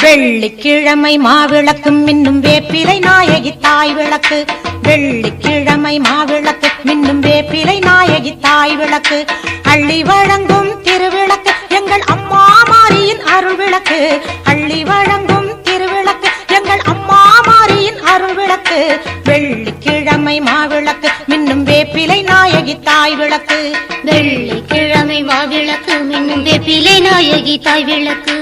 வெள்ளிக்கிழமை மாவிளக்கு மின்னும் வேப்பிலை நாயகி தாய் விளக்கு. வெள்ளிக்கிழமை மாவிளக்கு மின்னும் வேப்பிலை நாயகி தாய் விளக்கு. அள்ளி வழங்கும் திருவிளக்கு எங்கள் அம்மா மாரியின் அருள் விளக்கு. அள்ளி வழங்கும் திருவிளக்கு எங்கள் அம்மா மாரியின் அருள் விளக்கு. வெள்ளிக்கிழமை மாவிளக்கு மின்னும் வேப்பிலை நாயகி தாய் விளக்கு. வெள்ளிக்கிழமை மாவிளக்கு மின்னும் வேப்பிலை நாயகி தாய் விளக்கு.